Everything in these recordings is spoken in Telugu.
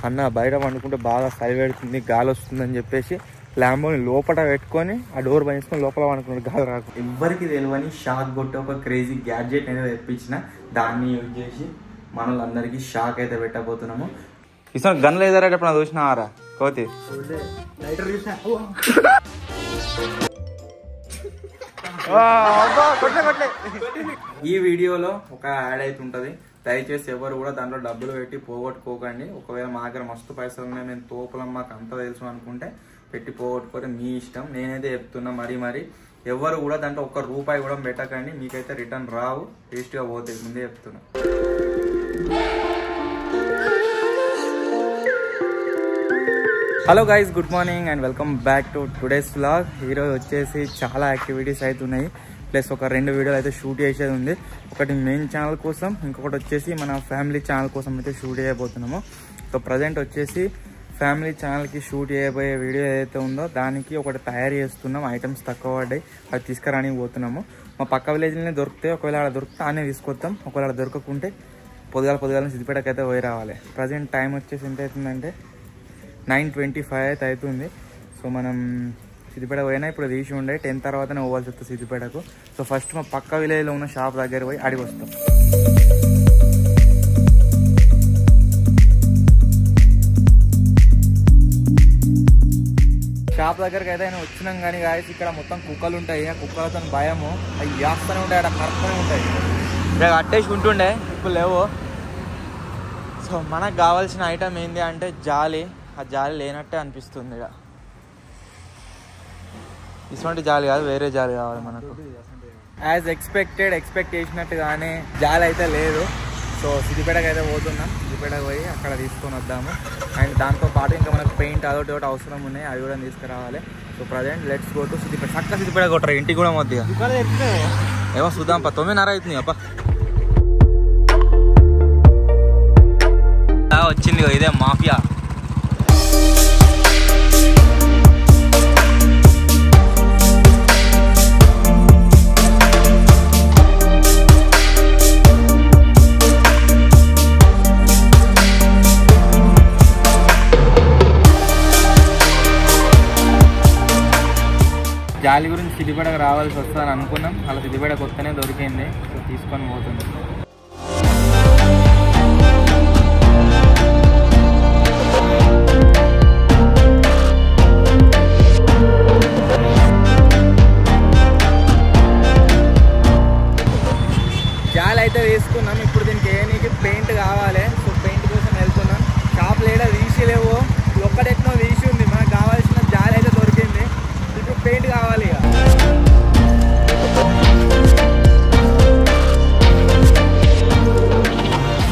అన్న బయట పండుకుంటే బాగా చలి పెడుతుంది, గాలి వస్తుందని చెప్పేసి ల్యాంబోని లోపల పెట్టుకొని ఆ డోర్ బంద్ చేసుకొని లోపల పండుకున్నాడు, గాలి రాకు. ఎవరికి తెలియని షాక్ కొట్టి ఒక క్రేజీ గ్యాడ్జెట్ అనేది తెప్పించిన, దాన్ని యూజ్ చేసి మనలందరికీ షాక్ అయితే పెట్టబోతున్నాము. ఇసలు గన్ లేదరా ఎప్పుడు నా చూసినారా కోతి? ఈ వీడియోలో ఒక యాడ్ అయితే ఉంటుంది, దయచేసి ఎవరు కూడా దాంట్లో డబ్బులు పెట్టి పోగొట్టుకోకండి. ఒకవేళ మా దగ్గర మస్తు పైసలు ఉన్నాయి, మేము తోపులం మాకు అంతా తెలుసు అనుకుంటే పెట్టి పోగొట్టుకోవడం మీ ఇష్టం. నేనైతే చెప్తున్నా మరి ఎవరు కూడా దాంట్లో ₹1 కూడా పెట్టకండి, మీకైతే రిటర్న్ రావు, వేస్ట్గా పోతాయి, ముందే చెప్తున్నా. Hello guys, good morning and welcome back to today's vlog. ఈరోజు వచ్చేసి చాలా యాక్టివిటీస్ అయితే ఉన్నాయి, ప్లస్ ఒక 2 వీడియోలు అయితే షూట్ చేసేది ఉంది. ఒకటి మెయిన్ ఛానల్ కోసం, ఇంకొకటి వచ్చేసి మన ఫ్యామిలీ ఛానల్ కోసం అయితే షూట్ చేయబోతున్నాము. సో ప్రజెంట్ వచ్చేసి ఫ్యామిలీ ఛానల్కి షూట్ చేయబోయే వీడియో ఏదైతే ఉందో దానికి ఒకటి తయారు చేస్తున్నాం. ఐటమ్స్ తక్కువ పడ్డాయి, అది తీసుకురానికి పోతున్నాము. మా పక్క విలేజ్లోనే దొరికితే, ఒకవేళ అక్కడ దొరికితే ఆనే తీసుకొస్తాం, ఒకవేళ దొరకకుంటే పొద్దుగాల సిద్దిపేటకి అయితే పోయి రావాలి. ప్రజెంట్ టైం వచ్చేసి ఎంత అవుతుందంటే 9:25 అయితే అవుతుంది. సో మనం సిద్దిపేట పోయినా ఇప్పుడు తీసి ఉండే 10 తర్వాతనే పోవాల్సి వస్తుంది సిద్దిపేటకు. సో ఫస్ట్ మా పక్క విలేజ్లో ఉన్న షాప్ దగ్గర పోయి అడిగి వస్తాం. షాప్ దగ్గరికి అయితే ఆయన వచ్చినాం కానీ గాయస్, ఇక్కడ మొత్తం కుక్కలు ఉంటాయి. ఆ కుక్కలతో భయము, అవి వేస్తూనే ఉంటాయి, అక్కడ కరుస్తూనే ఉంటాయి. ఇక్కడ కట్టేసి ఉంటుండే, ఇప్పుడు లేవు. సో మనకు కావాల్సిన ఐటమ్ ఏంటి అంటే జాలి. ఆ జాలి లేనట్టే అనిపిస్తుంది. ఇక్కడ ఇటువంటి జాలి కాదు, వేరే జాలి కావాలి మనకు. యాజ్ ఎక్స్పెక్ట్ చేసినట్టుగానే జాలి అయితే లేదు. సో సిద్దిపేటకి అయితే పోతున్నాం, సిద్దిపేటకు పోయి అక్కడ తీసుకొని వద్దాము. అండ్ దాంతోపాటు ఇంకా మనకు పెయింట్ అదొకటి అవసరం ఉన్నాయి, అవి కూడా తీసుకురావాలి. So present let's go to Siddipet. చక్కగా సిద్దిపేట కొట్టరు, ఇంటికి కూడా మొద్దిగా ఏమో చూద్దాం. 9:30 అవుతుంది అప్ప. వచ్చింది ఇదే మాఫియా. జాలి గురించి సిద్దిపేటకు రావాల్సి వస్తుందని అనుకున్నాం, అలా సిద్దిపేటకు వస్తేనే దొరికింది. సో తీసుకొని పోతుంది. జాలి అయితే తీసుకున్నాం, ఇప్పుడు దీనికి ఏనికి పెయింట్ కావాలి. సో పెయింట్ కోసం వెళ్తున్నాం. షాప్ లేడా తీసి లేవు, ఒక్కడెట్నో తీసి ఉంది. మనకు కావాల్సిన జాలి అయితే దొరికింది, ఇప్పుడు పెయింట్ కావాలి. ఇక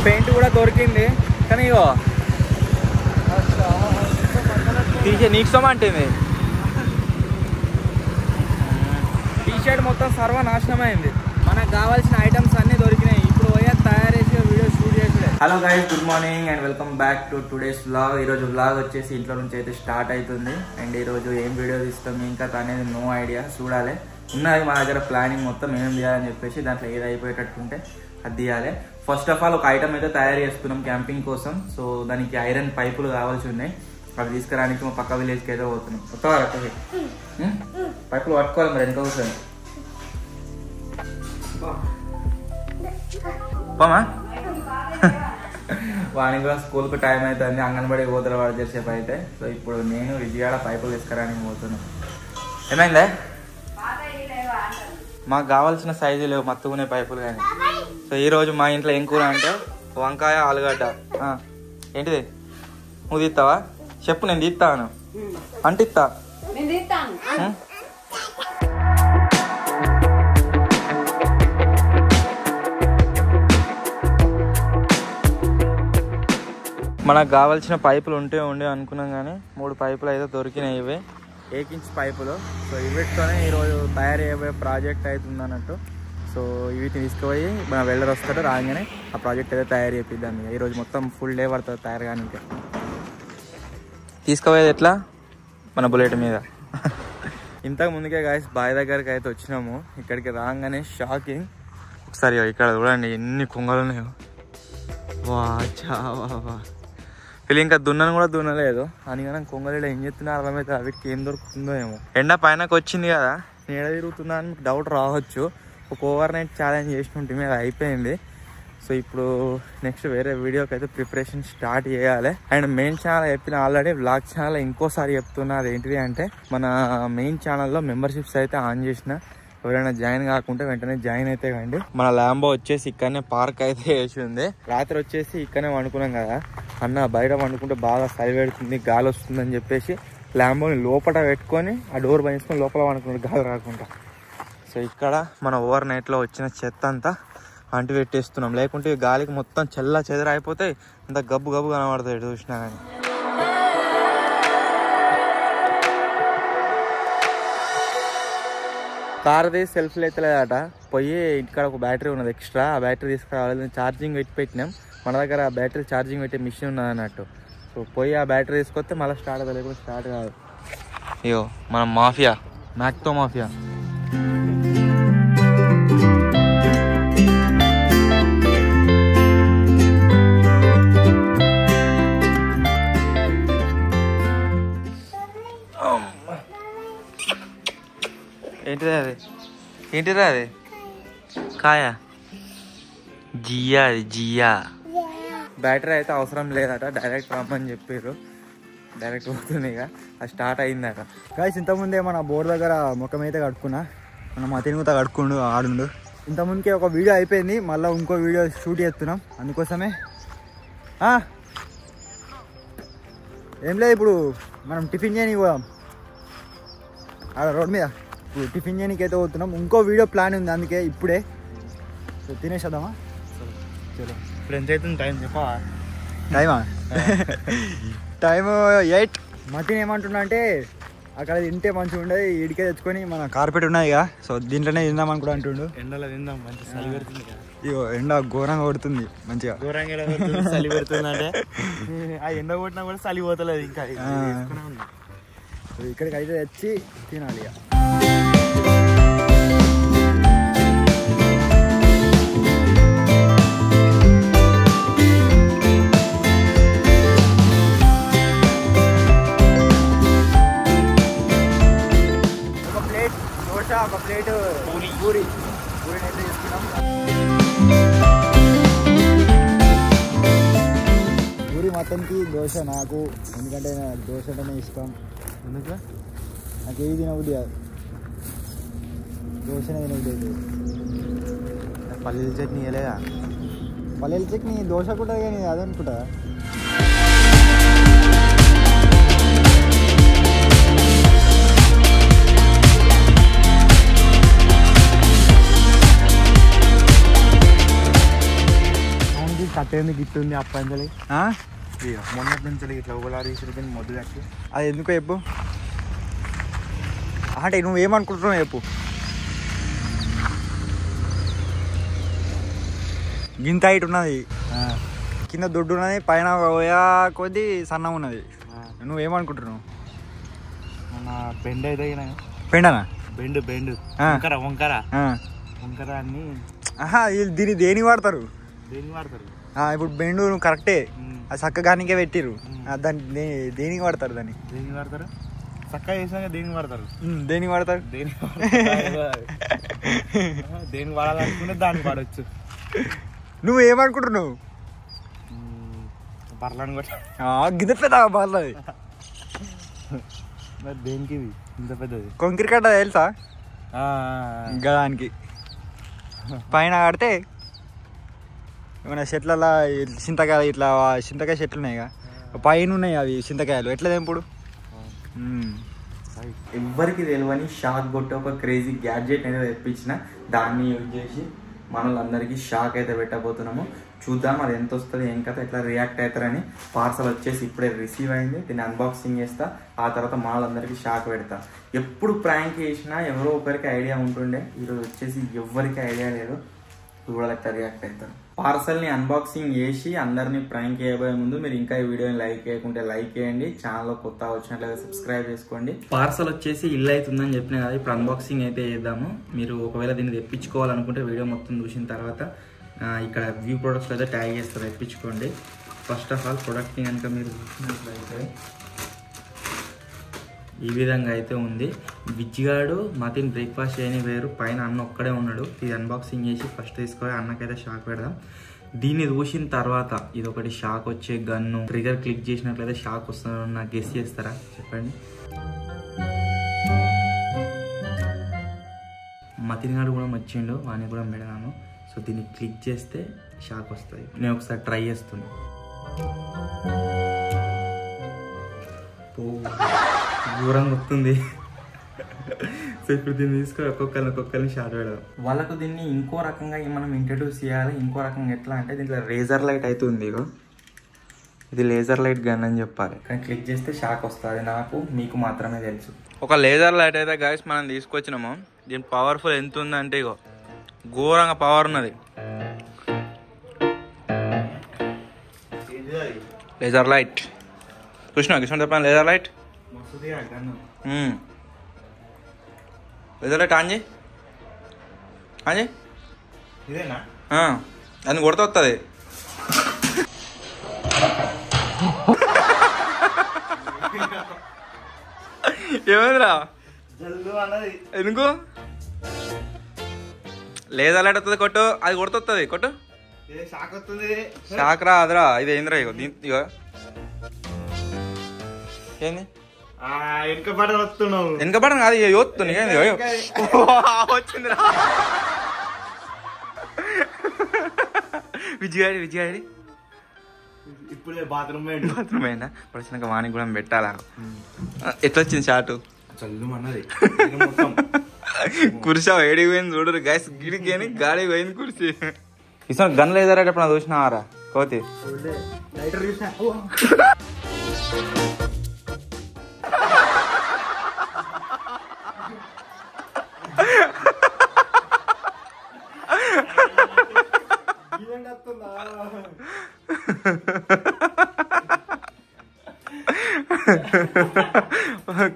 పెయింట్ కూడా దొరికింది, కానీ ఇగో తీసే నీక్సమంటుంది. టీషర్ట్ మొత్తం సర్వనాశనమైంది. మనకు కావాల్సిన ఐటమ్స్ అన్నీ దొరికినాయి, ఇప్పుడు పోయా తయారు చేసి వీడియో షూట్ చేసి. Hello guys, good morning and welcome back to today's vlog. ఈరోజు వ్లాగ్ వచ్చేసి ఇంట్లో నుంచి అయితే స్టార్ట్ అవుతుంది. అండ్ ఈరోజు ఏం వీడియో తీస్తాం ఇంకా అనేది నో ఐడియా, చూడాలి. ఉన్నది మా దగ్గర ప్లానింగ్ మొత్తం ఏం చేయాలని చెప్పేసి, దాంట్లో ఏది అయిపోయేటట్టుంటే అది తీయాలి. ఫస్ట్ ఆఫ్ ఆల్ ఒక ఐటమ్ అయితే తయారు చేసుకున్నాం క్యాంపింగ్ కోసం. సో దానికి ఐరన్ పైపులు కావాల్సి ఉన్నాయి, అవి తీసుకురానికి మా పక్క విలేజ్కి అయితే పోతున్నాం. కొత్తవారు పైపులు పట్టుకోవాలి, మరి వెనక కూర్చొని పోమా. వానికి కూడా స్కూల్కి టైం అవుతుంది, అంగన్వాడికి పోతారు వాడు చేసేపు అయితే. సో ఇప్పుడు నేను విజయాడ పైపులు తీసుకురానికి పోతున్నాను. ఏమైందే? మాకు కావాల్సిన సైజు లేవు మత్తుకునే పైపులు కానీ. సో ఈరోజు మా ఇంట్లో ఏం కూర అంటే వంకాయ ఆలుగడ్డ. ఏంటిది? నువ్వు తీస్తావా? చెప్పు, నేను తీస్తాను అంటిస్తా. మనకు కావాల్సిన పైపులు ఉండే అనుకున్నాం కానీ 3 పైపులు అయితే దొరికినాయి. ఇవే 1 ఇంచ్ పైపులు. సో ఇవిటితోనే ఈరోజు తయారు చేయబోయే ప్రాజెక్ట్ అవుతుంది అన్నట్టు. సో ఇవి తీసుకుపోయి మన వెల్డర్ వస్తాడు, రాగానే ఆ ప్రాజెక్ట్ అయితే తయారు చేపిద్దాం. ఈరోజు మొత్తం ఫుల్ డే పడుతుంది తయారు కానీ. తీసుకుపోయేది ఎట్లా? మన బుల్లెట్ మీద. ఇంతకు ముందుకే గాయస్ బావి దగ్గరికి అయితే వచ్చినాము. ఇక్కడికి రాగానే షాకింగ్. ఒకసారి ఇక్కడ చూడండి ఎన్ని కుంగలు ఉన్నాయో. వా చావా, వీళ్ళు ఇంకా దున్నను కూడా దున్నలేదు అని కానీ కొంగలీలో ఏం చెప్తున్నా అర్థమైతే వీటికి ఏం దొరుకుతుందో ఏమో. ఎండ పైనకి వచ్చింది కదా, నీడ తిరుగుతుందా అని మీకు డౌట్ రావచ్చు. ఒక ఓవర్ నైట్ ఛాలెంజ్ చేసినట్టు అది అయిపోయింది. సో ఇప్పుడు నెక్స్ట్ వేరే వీడియోకి అయితే ప్రిపరేషన్ స్టార్ట్ చేయాలి. అండ్ మెయిన్ ఛానల్ చెప్పిన ఆల్రెడీ వ్లాగ్ ఛానల్ ఇంకోసారి చెప్తున్నా, అదేంటిది అంటే మన మెయిన్ ఛానల్లో మెంబర్షిప్స్ అయితే ఆన్ చేసిన. ఎవరైనా జాయిన్ కాకుంటే వెంటనే జాయిన్ అయితే కండి. మన ల్యాంబో వచ్చేసి ఇక్కడనే పార్క్ అయితే వేసి ఉంది. రాత్రి వచ్చేసి ఇక్కడనే వండుకున్నాం కదా అన్న, బయట వండుకుంటే బాగా చలి పెడుతుంది, గాలి వస్తుందని చెప్పేసి ల్యాంబోని లోపల పెట్టుకొని ఆ డోర్ బంద్ చేసుకొని లోపల వండుకున్నాడు గాలి రాకుండా. సో ఇక్కడ మన ఓవర్ నైట్లో వచ్చిన చెత్త అంతా అంటి పెట్టేస్తున్నాం, లేకుంటే గాలికి మొత్తం చెల్ల చెదరైపోతే అంత గబ్బు గబ్బు కనబడుతుంది చూసినా కానీ. కార్ది సెల్ఫ్లు ఎత్తలేదట, పోయి ఇక్కడ ఒక బ్యాటరీ ఉన్నది ఎక్స్ట్రా, ఆ బ్యాటరీ తీసుకురావాలి. ఛార్జింగ్ పెట్టినాం, మన దగ్గర ఆ బ్యాటరీ ఛార్జింగ్ పెట్టే మిషన్ ఉన్నది అన్నట్టు. సో పోయి ఆ బ్యాటరీ తీసుకొస్తే మళ్ళీ స్టార్ట్ అవుతుంది, లేకపోతే స్టార్ట్ కాదు. అయ్యో మన మాఫియా, మ్యాక్తో మాఫియా. ఏంటిదా అది, ఏంటిదా అది? కాయా జియా, అది జియా. బ్యాటరీ అయితే అవసరం లేదట, డైరెక్ట్ రమ్మని చెప్పారు. డైరెక్ట్ పోతుంది ఇక, అది స్టార్ట్ అయిందట. గాయస్ ఇంతకుముందే మన బోర్డు దగ్గర ముఖం అయితే కడుక్కున్నా, మన మా తిరుగుతా కడుక్కుండు ఆడుండు. ఇంతకుముందుకే ఒక వీడియో అయిపోయింది, మళ్ళీ ఇంకో వీడియో షూట్ చేస్తున్నాం. అందుకోసమే ఏం లేదు, ఇప్పుడు మనం టిఫిన్ చేయడానికి పోదాం ఆడ రోడ్ మీద. ఇప్పుడు టిఫిన్ చేయడానికి అయితే పోతున్నాం, ఇంకో వీడియో ప్లాన్ ఉంది, అందుకే ఇప్పుడే తినేసేద్దామా? చలో. ఇప్పుడు ఎంత అవుతుంది టైం చెప్పా? టైమా? టైము 8. మతిని ఏమంటున్నా అంటే అక్కడ తింటే మంచిగా ఉండదు, ఇడికే తెచ్చుకొని మన కార్పెట్ ఉన్నాయి కదా, సో దీంట్లోనే తిందాం అని కూడా అంటుండు. ఎండలో తిందాం, మంచి చలి పెడుతుంది. ఇగో ఎండ ఘోరంగా కొడుతుంది, మంచిగా ఘోరంగా చలి పెడుతుంది. అంటే ఆ ఎండ కొట్టినా కూడా చలి పోతలేదు ఇంకా. ఇక్కడికి అయితే తెచ్చి తినాలి ఇక. ఒక ప్లేట్ దోశ, ఒక ప్లేట్ పూరి అయితే తీసుకున్నాం. పూరి మొత్తంకి దోశ నాకు, ఎందుకంటే నాకు దోశ అంటేనే ఇష్టం. ఎందుకు నాకు ఏది తినబుద్ది కాదు, దోశనే తినబుద్ది అవుతుంది. పల్లీల చట్నీ వేయలేదా? పల్లీల చట్నీ దోశ కూడా కానీ అదనుకుంటా. కట్టేందుకు గిట్టుంది అప్పంజలి మొన్నటి నుంచి ఇట్లా ఒకలారి మొదలు కట్టి. అది ఎందుకో చెప్పు, అంటే నువ్వేమనుకుంటున్నావు చెప్పు. గింత హైట్ ఉన్నది, కింద దొడ్డు ఉన్నది, పైన పోయా కొద్ది సన్నం ఉన్నది. నువ్వేమనుకుంటున్నావు? మన బెండ్ అయితే పెండనా? బెండ్ బెండ్ వంకర వంకర వంకర అన్ని. దీన్ని దేనికి వాడతారు? దేనికి వాడతారు? ఇప్పుడు బెండు నువ్వు కరెక్టే, అది చక్కగానికే పెట్టిరు, దాన్ని దేనికి వాడతారు? దాన్ని దేనికి వాడతారు? చక్కగా చేసినాక దేనికి వాడతారు? దేనికి వాడతారు? దేనికి వాడాలనుకుంటే దానికి వాడచ్చు. నువ్వేమనుకుంటున్నావు? బర్లను కొట్టి గిద్ద పెద్ద బర్లది. మరి దేనికి ఇది ఇంత పెద్దది? కొంకిరికట్ట తెలుసా? దానికి పైన కడితే ఏమైనా చెట్లలో చింతకాయలు, ఇట్లా చింతకాయ చెట్లు ఉన్నాయి కదా, పైన ఉన్నాయి అవి చింతకాయలు. ఎట్లా తెంపుడు? ఎవ్వరికి తెలియని షాక్ కొట్టి ఒక క్రేజీ గ్యాడ్జెట్ అనేది తెప్పించిన, దాన్ని యూజ్ చేసి మనలందరికీ షాక్ అయితే పెట్టబోతున్నాము. చూద్దాం అది ఎంత వస్తుంది, ఏం కథ, ఎట్లా రియాక్ట్ అవుతారని. పార్సల్ వచ్చేసి ఇప్పుడే రిసీవ్ అయింది, దీన్ని అన్బాక్సింగ్ చేస్తా, ఆ తర్వాత మనలందరికీ షాక్ పెడతా. ఎప్పుడు ప్రాంక్ చేసినా ఎవరో ఒకరికి ఐడియా ఉంటుండే, ఈరోజు వచ్చేసి ఎవ్వరికి ఐడియా లేదు. చూడాలి ఎట్లా రియాక్ట్ అవుతారు. పార్సల్ని అన్బాక్సింగ్ చేసి అందరినీ ప్రాంక్ చేయబోయే ముందు మీరు ఇంకా ఈ వీడియోని లైక్ చేయకుంటే లైక్ చేయండి, ఛానల్లో కొత్త వచ్చినట్లయితే సబ్స్క్రైబ్ చేసుకోండి. పార్సల్ వచ్చేసి ఇల్లు అవుతుందని చెప్పిన కదా, ఇప్పుడు అన్బాక్సింగ్ అయితే చేద్దాము. మీరు ఒకవేళ దీన్ని తెప్పించుకోవాలనుకుంటే వీడియో మొత్తం చూసిన తర్వాత ఇక్కడ వ్యూ ప్రొడక్ట్స్ అయితే ట్యాగ్ చేస్తారు, తెప్పించుకోండి. ఫస్ట్ ఆఫ్ ఆల్ ప్రొడక్ట్ని కనుక మీరు చూసినట్లయితే ఈ విధంగా అయితే ఉంది. విజ్జిగాడు మతిన్ బ్రేక్ఫాస్ట్ చేయని వేరు, పైన అన్న ఒక్కడే ఉన్నాడు. ఇది అన్బాక్సింగ్ చేసి ఫస్ట్ తీసుకోవాలి, అన్నకైతే షాక్ పెడదాం. దీన్ని చూసిన తర్వాత ఇది ఒకటి షాక్ వచ్చే గన్ను, ట్రిగర్ క్లిక్ చేసినట్లయితే షాక్ వస్తుందని నాకు గెస్ చేస్తారా చెప్పండి. మతిన్ గారు కూడా వచ్చిండు, వాడిని కూడా పెడదాను. సో దీన్ని క్లిక్ చేస్తే షాక్ వస్తుంది. నేను ఒకసారి ట్రై చేస్తున్నా. దూరంగా వస్తుంది. సో ఇప్పుడు దీన్ని తీసుకొని ఒక్కొక్కరిని షార్ట్ పెడదాం. వాళ్ళకు దీన్ని ఇంకో రకంగా మనం ఇంట్రడ్యూస్ చేయాలి. ఇంకో రకంగా ఎట్లా అంటే దీంట్లో లేజర్ లైట్ అయితే ఉంది. ఇగో ఇది లేజర్ లైట్ గన్ అని చెప్పాలి, కానీ క్లిక్ చేస్తే షాక్ వస్తుంది. నాకు మీకు మాత్రమే తెలుసు. ఒక లేజర్ లైట్ అయితే గైస్ మనం తీసుకొచ్చినాము. దీని పవర్ఫుల్ ఎంత ఉందంటే ఇగో ఘోరంగా పవర్ ఉన్నది. లేజర్ లైట్ చూసినా కిషన్ చెప్పాను. Laser light laser light on చేయి, ఆన్ చేయి. ఇదేనా అది కొడితే వస్తుంది. ఏమైందిరా ఎందుకు? లేజర్ లైట్ వస్తుంది, కొట్టు. అది కొడుతుంది, కొట్టు. షాక్ రా అదిరా. ఇది ఏందిరా? ఇగో ఇగో ఏంది వెనక పడడం కాదు, యోత్తుంది. వచ్చిందిరా విజయాడి ఇప్పుడే బాత్రూమ్ అయినా వచ్చినాక వానికి కూడా పెట్టాలా? ఎట్లా వచ్చింది షాటు? చల్లుమన్నది. కుర్చా ఏడికి పోయింది చూడరు గైస్. గిడికి గాడి పోయింది కుర్చీ. ఇస్తాను గన్ లేదరా ఎప్పుడు నా చూసినావారా కోతి?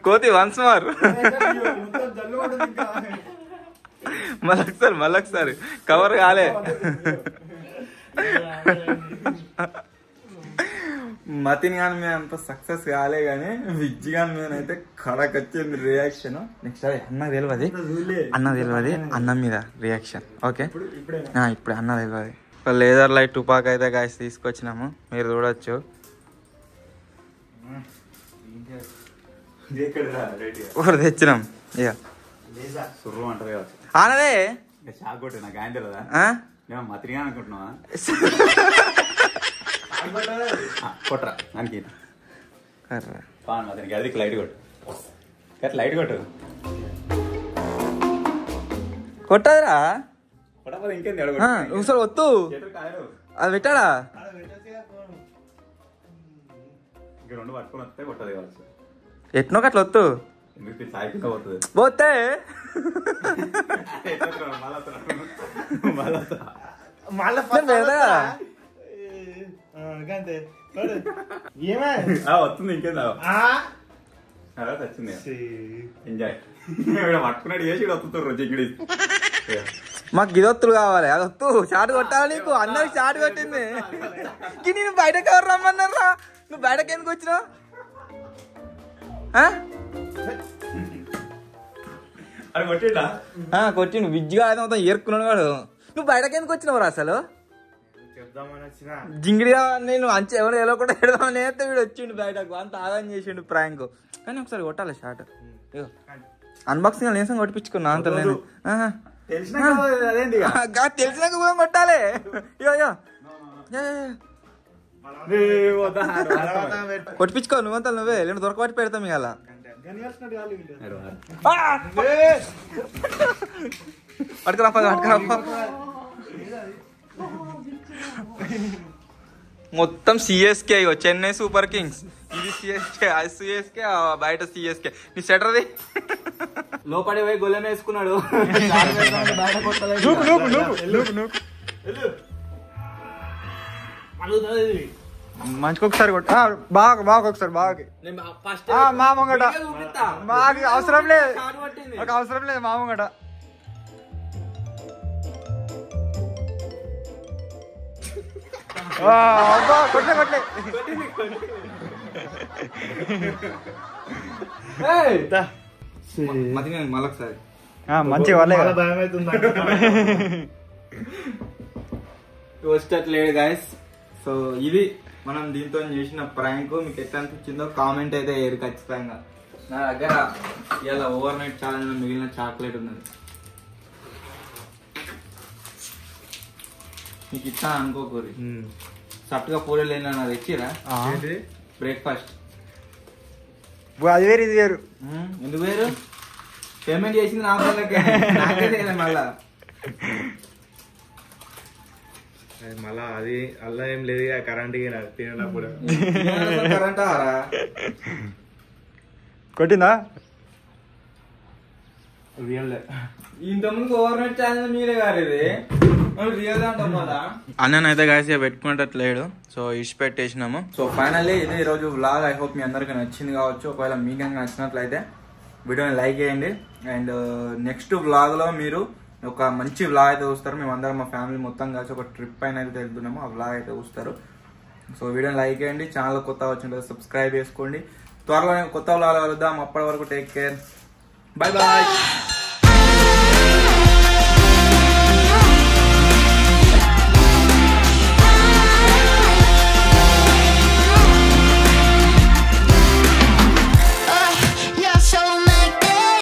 కోతి వన్స్ మార్ మళ్ళొకసారి కవర్ కాలే. మతిన్ గాని మీద అంత సక్సెస్ కాలే గానీ విజ్జి గాని మీద అయితే కడక్ వచ్చింది రియాక్షన్. నెక్స్ట్ అన్న తెలియదు, అన్న మీద రియాక్షన్. ఓకే ఇప్పుడు అన్న తెలియదు. లేజర్ లైట్ టుపాక్ అయితే గాయస్ తీసుకొచ్చినాము, మీరు చూడొచ్చు. ఒకటి తెచ్చినాం. ఇక ఆనదే షాక్ కొట్టి నాకు ఆయన తెలియదా? మతిగా అనుకుంటున్నావా? కొట్టరా దానికి అతనికి అదికి లైట్ కొట్టు, లైట్ కొట్టు. కొట్టదురా కొట్టకపోతే ఇంకేంది? ఒకసారి వద్దు అది పెట్టాడా? ఇంక రెండు పట్టుకుని వస్తే కొట్టదు కావచ్చు. ఎట్నో అట్లా వద్దు ఎందుకు సాయిగా పోతుంది పోతే వస్తుంది. ఇంకేందా వచ్చింది. ఎంజాయ్ పట్టుకున్నాడు చేసి వస్తున్నారు రోజు ఇంకడి. మాకు గిదొత్తులు కావాలి, అది వద్దు. షాట్ కొట్టాలి నీకు. అందరికి షాట్ కొట్టింది. నేను బయటకు ఎవరు రమ్మన్నారా? నువ్వు బయటకు ఎందుకు వచ్చినావు? కొట్టిండు విజ్జిగా అయితే మొత్తం ఏరుకున్నాడు వాడు. నువ్వు బయటకు ఎందుకు వచ్చినావు అసలు? జింగిడిగా నేను అంచె ఎవరు ఎలా కూడా పెడదామని అయితే వీడు వచ్చిండు బయటకు. అంత ఆదాయం చేసిండు ప్రాంక్. కానీ ఒకసారి కొట్టాలి షాట్. అన్బాక్సింగ్ లేసం కొట్టిపించుకున్నా అంత నేను. తెలిసినాక కూడా కొట్టాలి. కొట్టిపించుకో నువ్వంతా నువ్వే, నేను దొరకబట్టి పెడతాం ఇక. పట్టుకురా మొత్తం సిఎస్కే. Chennai super Kings. ఇది సిఎస్కే, అది సిఎస్కే, బయట సిఎస్కే. నీ సెటర్ది లోపడి పోయి గొల్లెం వేసుకున్నాడు. మంచిగా ఒకసారి కొట్టు. బాగా ఒకసారి బాగా మా ముంగట. మాకు అవసరం లేదు, నాకు అవసరం లేదు మా ముంగట. కొట్లే మళ్ళొకసారి మంచిగా వాళ్ళే భయం అవుతుంది వచ్చేటట్లేడు గాయస్. సో ఇది మనం దీంతో చేసిన ప్రాంక్. మీకు ఎట్లా అనిపించిందో కామెంట్ అయితే వేయరు ఖచ్చితంగా. నా దగ్గర ఇలా ఓవర్ నైట్ ఛాలెంజ్ మిగిలిన చాక్లెట్ ఉన్నది, మీకు ఇచ్చా అనుకోకూరి. సట్టుగా పూరే లేని నాకు తెచ్చిరా బ్రేక్ఫాస్ట్. అది వేరు ఇది వేరు. ఎందుకు వేరు? పేమెంట్ చేసింది నా వాళ్ళకే, నాకే తెలియదు మళ్ళా. మళ్ళా అది అల్లా ఏం లేదు కరెంట్ తినప్పుడు కరెంట్ ఆరా కొట్టిందా? రియల్ ఇంతకుముందు ఓవర్ నైట్ ఛాలెంజ్ మీరే కాదు ఇది, రియల్ అంటాం కదా. అన్ననైతే కాసి పెట్టుకునేటట్లేడు, సో ఇష్ట పెట్టేసినాము. సో ఫైనల్లీ ఇది ఈరోజు వ్లాగ్. ఐ హోప్ మీ అందరికి నచ్చింది కావచ్చు. ఒకవేళ మీకు నచ్చినట్లయితే వీడియోని లైక్ చేయండి. అండ్ నెక్స్ట్ వ్లాగ్లో మీరు ఒక మంచి వ్లాగ్ అయితే చూస్తారు. మేమందరం మా ఫ్యామిలీ మొత్తం కలిసి ఒక ట్రిప్ పైన అయితే వెళ్తున్నాము, ఆ వ్లాగ్ అయితే చూస్తారు. సో వీడియోని లైక్ చేయండి. ఛానల్ కొత్తగా వచ్చింటే సబ్స్క్రైబ్ చేసుకోండి. త్వరలో కొత్త వ్లాగ్ కలుద్దాం. అప్పటి వరకు టేక్ కేర్, బై బాయ్.